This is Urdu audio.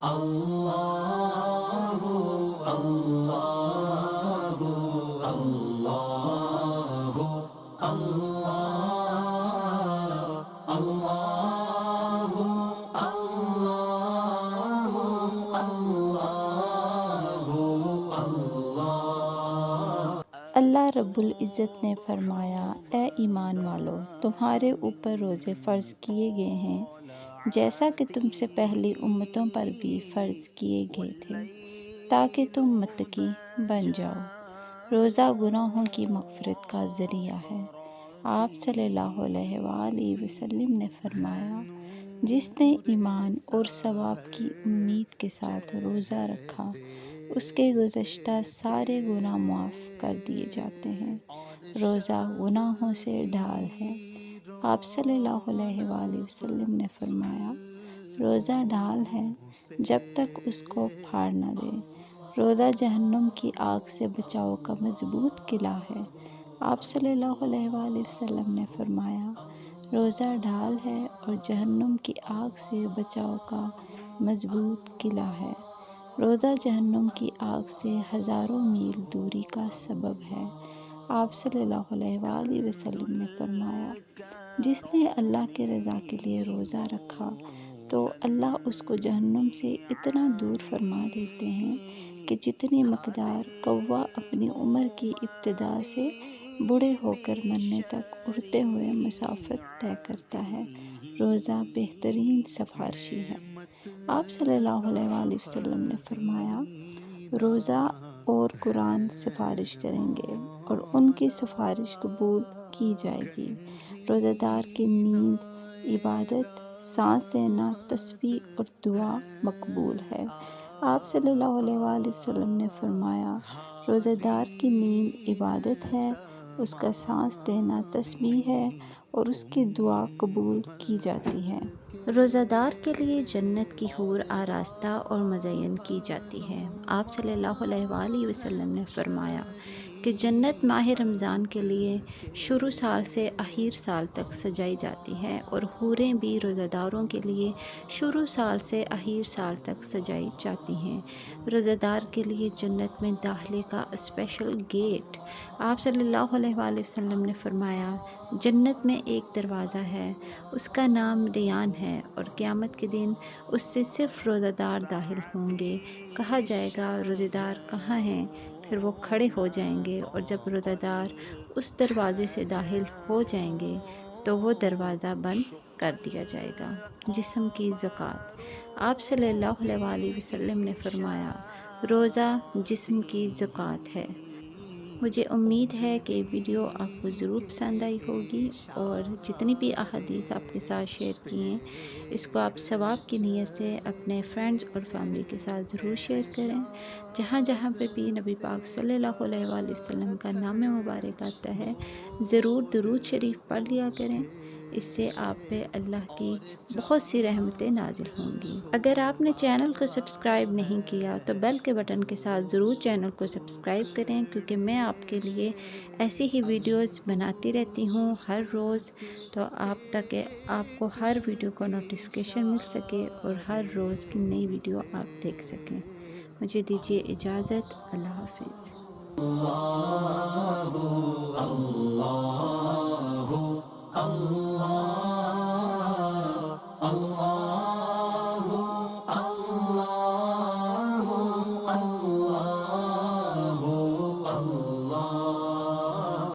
اللہ اللہ اللہ اللہ اللہ اللہ۔ اللہ رب العزت نے فرمایا، اے ایمان والو، تمہارے اوپر روزے فرض کیے گئے ہیں جیسا کہ تم سے پہلی امتوں پر بھی فرض کیے گئے تھے تاکہ تم متقی بن جاؤ۔ روزہ گناہوں کی مغفرت کا ذریعہ ہے۔ آپ صلی اللہ علیہ وآلہ وسلم نے فرمایا، جس نے ایمان اور ثواب کی امید کے ساتھ روزہ رکھا اس کے گزشتہ سارے گناہ معاف کر دیے جاتے ہیں۔ روزہ گناہوں سے ڈھال ہے۔ آپ صلی اللہ علیہ وآلہ وسلم نے فرمایا، روزہ ڈھال ہے جب تک اس کو پھاڑ نہ دے۔ روزہ جہنم کی آگ سے بچاؤ کا مضبوط قلعہ ہے۔ آپ صلی اللہ علیہ وآلہ وسلم نے فرمایا، روزہ ڈھال ہے اور جہنم کی آگ سے بچاؤ کا مضبوط قلعہ ہے۔ روزہ جہنم کی آگ سے ہزاروں میل دوری کا سبب ہے۔ آپ صلی اللہ علیہ وآلہ وسلم نے فرمایا، جس نے اللہ کے رضا کے لیے روزہ رکھا تو اللہ اس کو جہنم سے اتنا دور فرما دیتے ہیں کہ جتنی مقدار کوا اپنی عمر کی ابتدا سے بوڑھے ہو کر مرنے تک اڑتے ہوئے مسافت طے کرتا ہے۔ روزہ بہترین سفارشی ہے۔ آپ صلی اللہ علیہ وآلہ وسلم نے فرمایا، روزہ اور قرآن سفارش کریں گے اور ان کی سفارش قبول کی جائے گی۔ روزہ دار کی نیند، عبادت، سانس لینا، تسبیح اور دعا مقبول ہے۔ آپ صلی اللہ علیہ وآلہ وسلم نے فرمایا، روزہ دار کی نیند عبادت ہے، اس کا سانس لینا تسبیح ہے اور اس کی دعا قبول کی جاتی ہے۔ روزہ دار کے لیے جنت کی حور آراستہ اور مزین کی جاتی ہے۔ آپ صلی اللہ علیہ وآلہ وسلم نے فرمایا کہ جنت ماہ رمضان کے لیے شروع سال سے اخیر سال تک سجائی جاتی ہے اور حوریں بھی روزہ داروں کے لیے شروع سال سے اخیر سال تک سجائی جاتی ہیں۔ روزہ دار کے لیے جنت میں داخلے کا اسپیشل گیٹ۔ آپ صلی اللہ علیہ وآلہ وسلم نے فرمایا، جنت میں ایک دروازہ ہے، اس کا نام ریان ہے اور قیامت کے دن اس سے صرف روزہ دار داخل ہوں گے۔ کہا جائے گا، روزہ دار کہاں ہیں؟ پھر وہ کھڑے ہو جائیں گے اور جب روزہ دار اس دروازے سے داخل ہو جائیں گے تو وہ دروازہ بند کر دیا جائے گا۔ جسم کی زکوٰۃ۔ آپ صلی اللہ علیہ وآلہ وسلم نے فرمایا، روزہ جسم کی زکوٰۃ ہے۔ مجھے امید ہے کہ ویڈیو آپ کو ضرور پسند آئی ہوگی اور جتنی بھی احادیث آپ کے ساتھ شیئر کی ہیں اس کو آپ ثواب کی نیت سے اپنے فرینڈز اور فیملی کے ساتھ ضرور شیئر کریں۔ جہاں جہاں پہ بھی نبی پاک صلی اللہ علیہ وآلہ وسلم کا نام مبارک آتا ہے ضرور درود شریف پڑھ لیا کریں، اس سے آپ پہ اللہ کی بہت سی رحمتیں نازل ہوں گی۔ اگر آپ نے چینل کو سبسکرائب نہیں کیا تو بیل کے بٹن کے ساتھ ضرور چینل کو سبسکرائب کریں، کیونکہ میں آپ کے لیے ایسی ہی ویڈیوز بناتی رہتی ہوں ہر روز، تو آپ کو ہر ویڈیو کو نوٹیفیکیشن مل سکے اور ہر روز کی نئی ویڈیو آپ دیکھ سکیں۔ مجھے دیجیے اجازت۔ اللہ حافظ۔ اللہ اللہ اللہ